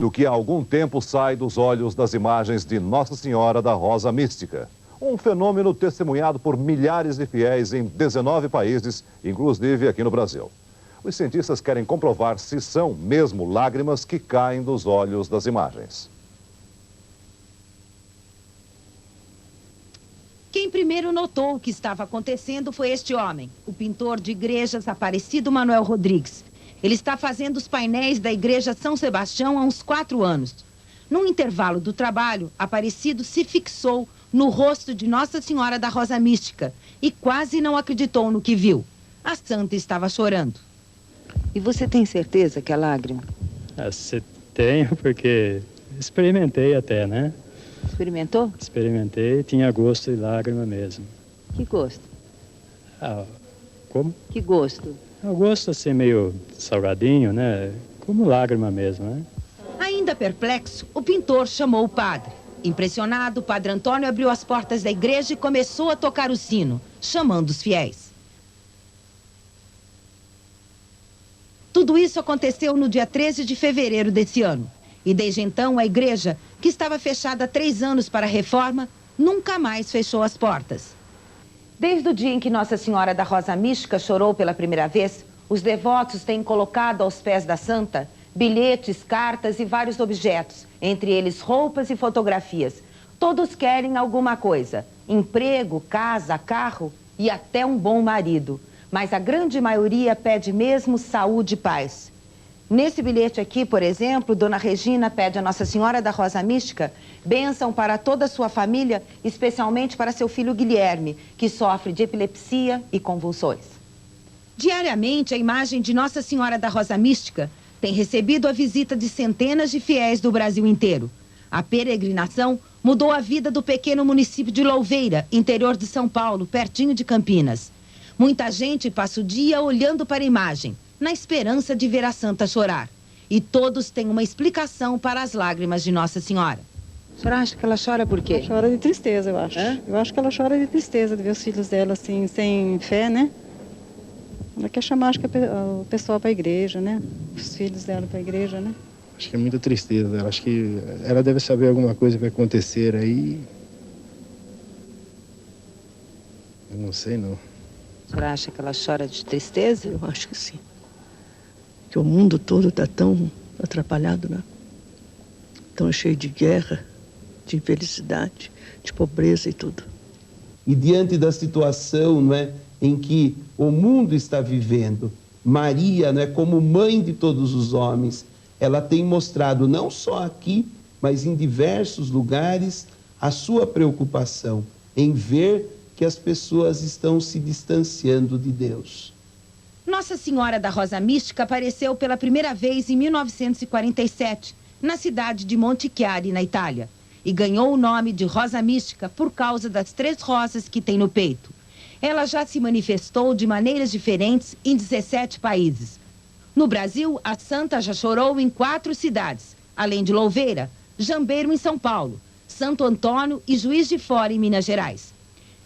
Do que há algum tempo sai dos olhos das imagens de Nossa Senhora da Rosa Mística. Um fenômeno testemunhado por milhares de fiéis em 19 países, inclusive aqui no Brasil. Os cientistas querem comprovar se são mesmo lágrimas que caem dos olhos das imagens. Quem primeiro notou o que estava acontecendo foi este homem, o pintor de igrejas Aparecido Manuel Rodrigues. Ele está fazendo os painéis da Igreja São Sebastião há uns 4 anos. Num intervalo do trabalho, Aparecido se fixou no rosto de Nossa Senhora da Rosa Mística e quase não acreditou no que viu. A santa estava chorando. E você tem certeza que é lágrima? Você tenho, porque experimentei até, né? Experimentou? Experimentei, tinha gosto de lágrima mesmo. Que gosto? Como? Que gosto? O gosto assim meio salgadinho, né? Como lágrima mesmo, né? Ainda perplexo, o pintor chamou o padre. Impressionado, o padre Antônio abriu as portas da igreja e começou a tocar o sino, chamando os fiéis. Tudo isso aconteceu no dia 13 de fevereiro desse ano. E desde então, a igreja, que estava fechada há 3 anos para a reforma, nunca mais fechou as portas. Desde o dia em que Nossa Senhora da Rosa Mística chorou pela primeira vez, os devotos têm colocado aos pés da santa bilhetes, cartas e vários objetos, entre eles roupas e fotografias. Todos querem alguma coisa: emprego, casa, carro e até um bom marido. Mas a grande maioria pede mesmo saúde e paz. Nesse bilhete aqui, por exemplo, Dona Regina pede a Nossa Senhora da Rosa Mística bênção para toda a sua família, especialmente para seu filho Guilherme, que sofre de epilepsia e convulsões. Diariamente, a imagem de Nossa Senhora da Rosa Mística tem recebido a visita de centenas de fiéis do Brasil inteiro. A peregrinação mudou a vida do pequeno município de Louveira, interior de São Paulo, pertinho de Campinas. Muita gente passa o dia olhando para a imagem, na esperança de ver a santa chorar. E todos têm uma explicação para as lágrimas de Nossa Senhora. A senhora acha que ela chora por quê? Ela chora de tristeza, eu acho. Eu acho que ela chora de tristeza de ver os filhos dela assim, sem fé, né? Ela quer chamar, acho que o pessoal para a igreja, né? Os filhos dela para a igreja, né? Acho que é muita tristeza dela. Acho que ela deve saber alguma coisa que vai acontecer aí. Eu não sei, não. A senhora acha que ela chora de tristeza? Eu acho que sim. Que o mundo todo está tão atrapalhado, né? Tão cheio de guerra, de infelicidade, de pobreza e tudo. E diante da situação, não é, em que o mundo está vivendo, Maria, não é, como mãe de todos os homens, ela tem mostrado não só aqui, mas em diversos lugares, a sua preocupação em ver que as pessoas estão se distanciando de Deus. Nossa Senhora da Rosa Mística apareceu pela primeira vez em 1947, na cidade de Montichiari, na Itália, e ganhou o nome de Rosa Mística por causa das 3 rosas que tem no peito. Ela já se manifestou de maneiras diferentes em 17 países. No Brasil, a santa já chorou em 4 cidades, além de Louveira, Jambeiro, em São Paulo, Santo Antônio e Juiz de Fora, em Minas Gerais.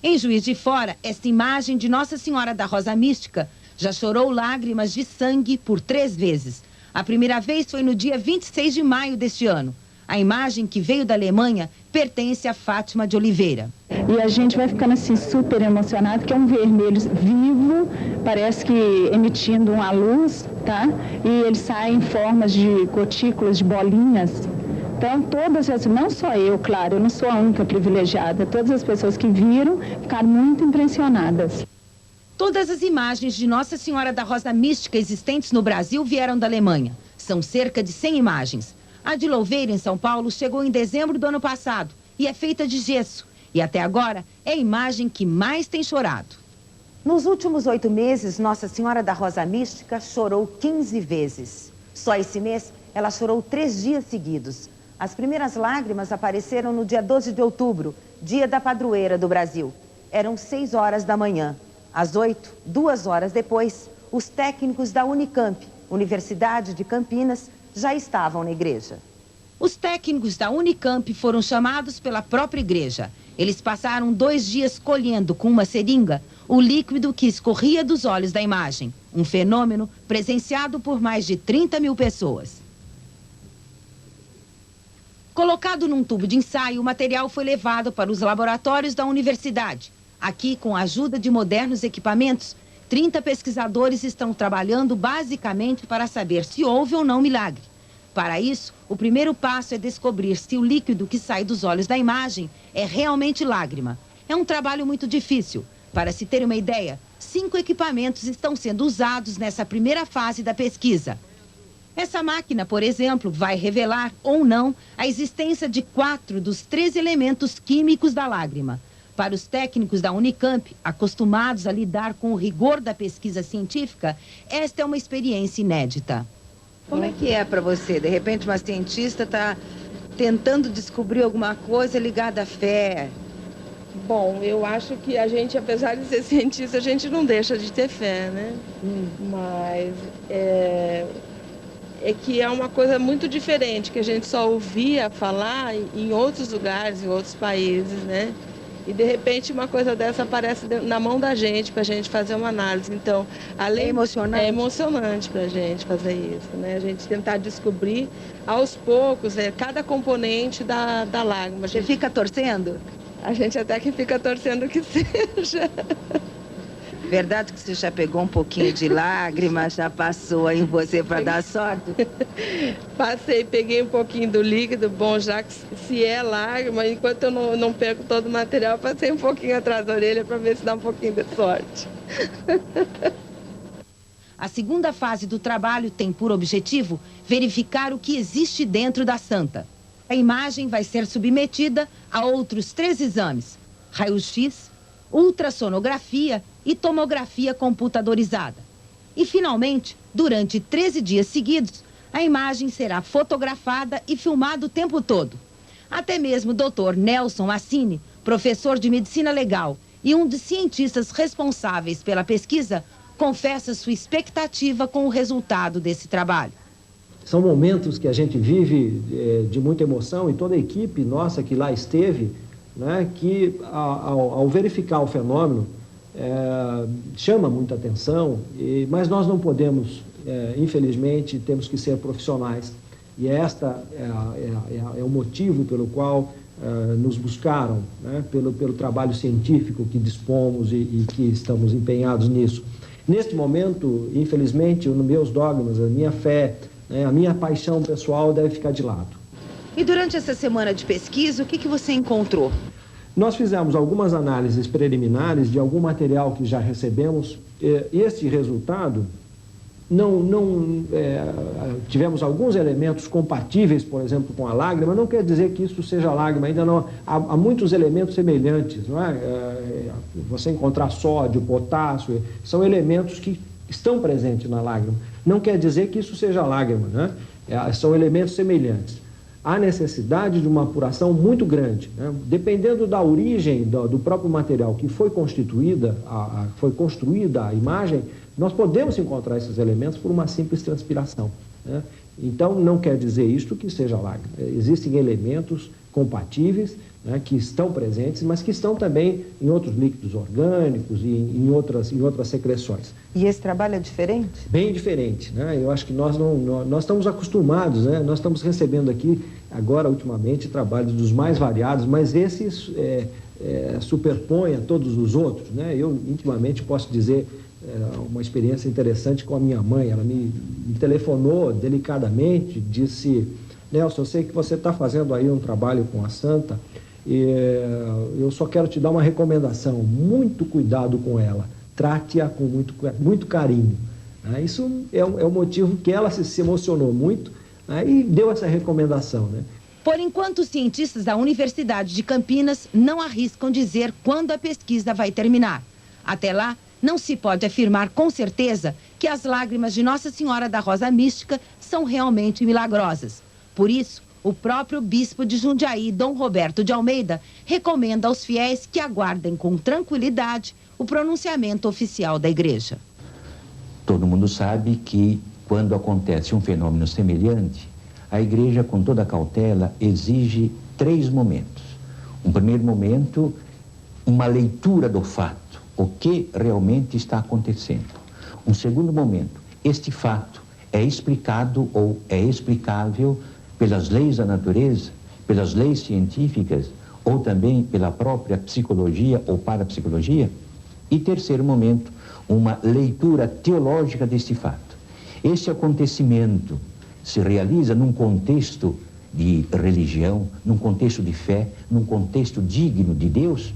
Em Juiz de Fora, esta imagem de Nossa Senhora da Rosa Mística já chorou lágrimas de sangue por 3 vezes. A primeira vez foi no dia 26 de maio deste ano. A imagem, que veio da Alemanha, pertence a Fátima de Oliveira. E a gente vai ficando assim super emocionado, que é um vermelho vivo, parece que emitindo uma luz, tá? E ele sai em formas de gotículas, de bolinhas. Então, todas as, não só eu, claro, eu não sou a única privilegiada, todas as pessoas que viram ficaram muito impressionadas. Todas as imagens de Nossa Senhora da Rosa Mística existentes no Brasil vieram da Alemanha. São cerca de 100 imagens. A de Louveira, em São Paulo, chegou em dezembro do ano passado e é feita de gesso. E até agora é a imagem que mais tem chorado. Nos últimos 8 meses, Nossa Senhora da Rosa Mística chorou 15 vezes. Só esse mês, ela chorou 3 dias seguidos. As primeiras lágrimas apareceram no dia 12 de outubro, dia da padroeira do Brasil. Eram 6 horas da manhã. Às 8, 2 horas depois, os técnicos da Unicamp, Universidade de Campinas, já estavam na igreja. Os técnicos da Unicamp foram chamados pela própria igreja. Eles passaram 2 dias colhendo com uma seringa o líquido que escorria dos olhos da imagem. Um fenômeno presenciado por mais de 30 mil pessoas. Colocado num tubo de ensaio, o material foi levado para os laboratórios da universidade. Aqui, com a ajuda de modernos equipamentos, 30 pesquisadores estão trabalhando basicamente para saber se houve ou não milagre. Para isso, o primeiro passo é descobrir se o líquido que sai dos olhos da imagem é realmente lágrima. É um trabalho muito difícil. Para se ter uma ideia, 5 equipamentos estão sendo usados nessa primeira fase da pesquisa. Essa máquina, por exemplo, vai revelar ou não a existência de 4 dos 13 elementos químicos da lágrima. Para os técnicos da Unicamp, acostumados a lidar com o rigor da pesquisa científica, esta é uma experiência inédita. Como é que é para você? De repente, uma cientista está tentando descobrir alguma coisa ligada à fé. Bom, eu acho que a gente, apesar de ser cientista, a gente não deixa de ter fé, né? Mas é que é uma coisa muito diferente, que a gente só ouvia falar em outros lugares, em outros países, né? E, de repente, uma coisa dessa aparece na mão da gente, para a gente fazer uma análise. Então, além... É emocionante? É emocionante para a gente fazer isso, né? A gente tentar descobrir, aos poucos, cada componente da lágrima. Você fica torcendo? A gente até que fica torcendo que seja. Verdade que você já pegou um pouquinho de lágrima, já passou aí em você para dar sorte? Passei, peguei um pouquinho do líquido, bom, já que se é lágrima, enquanto eu não perco todo o material, passei um pouquinho atrás da orelha para ver se dá um pouquinho de sorte. A segunda fase do trabalho tem por objetivo verificar o que existe dentro da santa. A imagem vai ser submetida a outros 3 exames: raio-x, ultrassonografia e tomografia computadorizada. E, finalmente, durante 13 dias seguidos, a imagem será fotografada e filmada o tempo todo. Até mesmo o Dr. Nelson Assini, professor de medicina legal e um dos cientistas responsáveis pela pesquisa, confessa sua expectativa com o resultado desse trabalho. São momentos que a gente vive de muita emoção, e toda a equipe nossa que lá esteve, né, que ao verificar o fenômeno, chama muita atenção, mas nós não podemos, infelizmente, temos que ser profissionais. E esta é o motivo pelo qual nos buscaram, né, pelo trabalho científico que dispomos e que estamos empenhados nisso. Neste momento, infelizmente, os meus dogmas, a minha fé, a minha paixão pessoal deve ficar de lado. E durante essa semana de pesquisa, o que você encontrou? Nós fizemos algumas análises preliminares de algum material que já recebemos. Este resultado, tivemos alguns elementos compatíveis, por exemplo, com a lágrima. Não quer dizer que isso seja lágrima, ainda não. Há muitos elementos semelhantes, não é? Você encontrar sódio, potássio, são elementos que estão presentes na lágrima. Não quer dizer que isso seja lágrima, né? São elementos semelhantes. Há necessidade de uma apuração muito grande, né? Dependendo da origem do próprio material que foi construída a imagem, nós podemos encontrar esses elementos por uma simples transpiração, né? Então, não quer dizer isto que seja lágrima. Existem elementos compatíveis, né, que estão presentes, mas que estão também em outros líquidos orgânicos e em outras secreções. E esse trabalho é diferente? Bem diferente, né? Eu acho que nós estamos acostumados, né? Nós estamos recebendo aqui, agora, ultimamente, trabalhos dos mais variados, mas esses superpõem a todos os outros, né? Eu, intimamente, posso dizer uma experiência interessante com a minha mãe. Ela me telefonou delicadamente, disse: Nelson, eu sei que você está fazendo aí um trabalho com a Santa, e eu só quero te dar uma recomendação: muito cuidado com ela, trate-a com muito carinho. Isso é o motivo que ela se emocionou muito, e deu essa recomendação, né? Por enquanto, os cientistas da Universidade de Campinas não arriscam dizer quando a pesquisa vai terminar. Até lá, não se pode afirmar com certeza que as lágrimas de Nossa Senhora da Rosa Mística são realmente milagrosas. Por isso, o próprio bispo de Jundiaí, Dom Roberto de Almeida, recomenda aos fiéis que aguardem com tranquilidade o pronunciamento oficial da Igreja. Todo mundo sabe que, quando acontece um fenômeno semelhante, a Igreja, com toda cautela, exige 3 momentos. Um primeiro momento, uma leitura do fato, o que realmente está acontecendo. Um segundo momento, este fato é explicado ou é explicável pelas leis da natureza, pelas leis científicas ou também pela própria psicologia ou parapsicologia. E terceiro momento, uma leitura teológica deste fato. Este acontecimento se realiza num contexto de religião, num contexto de fé, num contexto digno de Deus.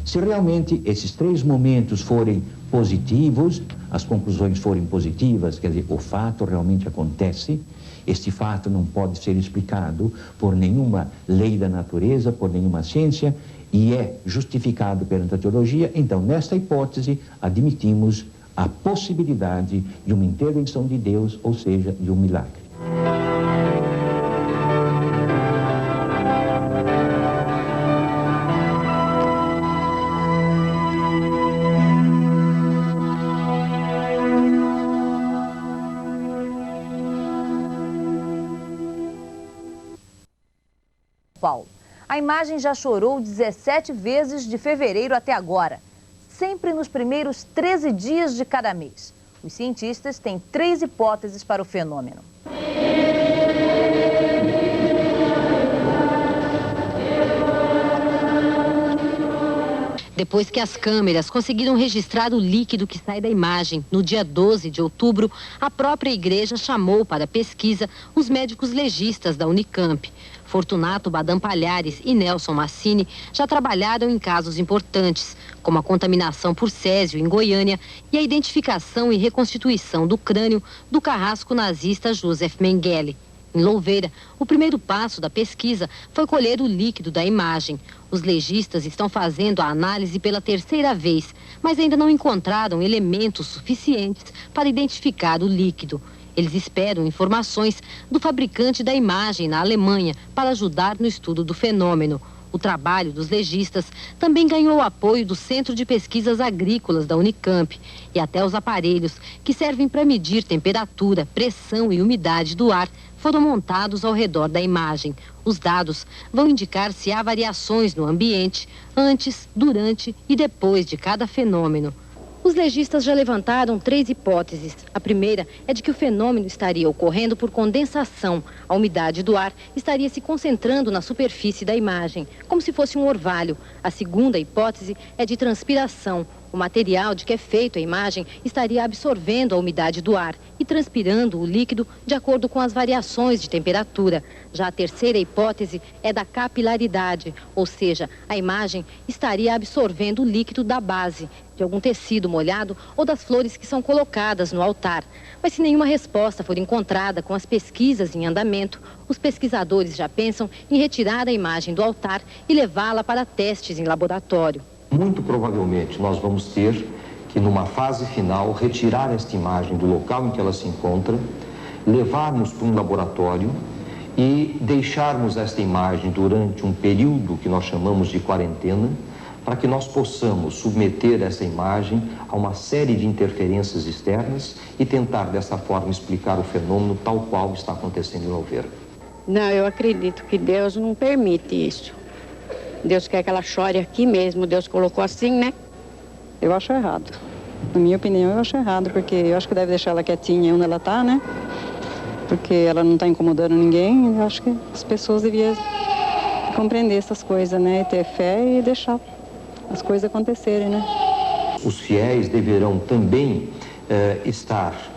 Se realmente esses três momentos forem positivos, as conclusões forem positivas, quer dizer, o fato realmente acontece, este fato não pode ser explicado por nenhuma lei da natureza, por nenhuma ciência, e é justificado perante a teologia, então, nesta hipótese, admitimos a possibilidade de uma intervenção de Deus, ou seja, de um milagre. Paulo. A imagem já chorou 17 vezes de fevereiro até agora, sempre nos primeiros 13 dias de cada mês. Os cientistas têm 3 hipóteses para o fenômeno. Depois que as câmeras conseguiram registrar o líquido que sai da imagem, no dia 12 de outubro, a própria igreja chamou para pesquisa os médicos legistas da Unicamp. Fortunato Badam Palhares e Nelson Massini já trabalharam em casos importantes, como a contaminação por césio em Goiânia e a identificação e reconstituição do crânio do carrasco nazista Joseph Mengele. Em Louveira, o primeiro passo da pesquisa foi colher o líquido da imagem. Os legistas estão fazendo a análise pela 3ª vez, mas ainda não encontraram elementos suficientes para identificar o líquido. Eles esperam informações do fabricante da imagem na Alemanha para ajudar no estudo do fenômeno. O trabalho dos legistas também ganhou o apoio do Centro de Pesquisas Agrícolas da Unicamp e até os aparelhos que servem para medir temperatura, pressão e umidade do ar foram montados ao redor da imagem. Os dados vão indicar se há variações no ambiente antes, durante e depois de cada fenômeno. Os legistas já levantaram 3 hipóteses. A primeira é de que o fenômeno estaria ocorrendo por condensação. A umidade do ar estaria se concentrando na superfície da imagem, como se fosse um orvalho. A segunda hipótese é de transpiração. O material de que é feita a imagem estaria absorvendo a umidade do ar e transpirando o líquido de acordo com as variações de temperatura. Já a terceira hipótese é da capilaridade, ou seja, a imagem estaria absorvendo o líquido da base, de algum tecido molhado ou das flores que são colocadas no altar. Mas se nenhuma resposta for encontrada com as pesquisas em andamento, os pesquisadores já pensam em retirar a imagem do altar e levá-la para testes em laboratório. Muito provavelmente nós vamos ter que, numa fase final, retirar esta imagem do local em que ela se encontra, levarmos para um laboratório e deixarmos esta imagem durante um período que nós chamamos de quarentena, para que nós possamos submeter essa imagem a uma série de interferências externas e tentar, dessa forma, explicar o fenômeno tal qual está acontecendo em Louveira. Não, eu acredito que Deus não permite isso. Deus quer que ela chore aqui mesmo, Deus colocou assim, né? Eu acho errado. Na minha opinião, eu acho errado, porque eu acho que deve deixar ela quietinha onde ela tá, né? Porque ela não tá incomodando ninguém. Eu acho que as pessoas deviam compreender essas coisas, né? E ter fé e deixar as coisas acontecerem, né? Os fiéis deverão também estar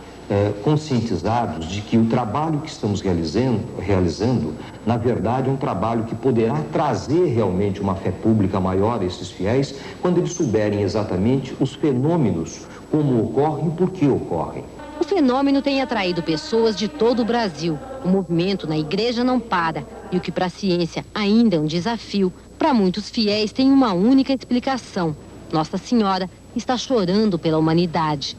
conscientizados de que o trabalho que estamos realizando, na verdade, é um trabalho que poderá trazer realmente uma fé pública maior a esses fiéis, quando eles souberem exatamente os fenômenos, como ocorrem e por que ocorrem. O fenômeno tem atraído pessoas de todo o Brasil. O movimento na igreja não para. E o que para a ciência ainda é um desafio, para muitos fiéis tem uma única explicação. Nossa Senhora está chorando pela humanidade.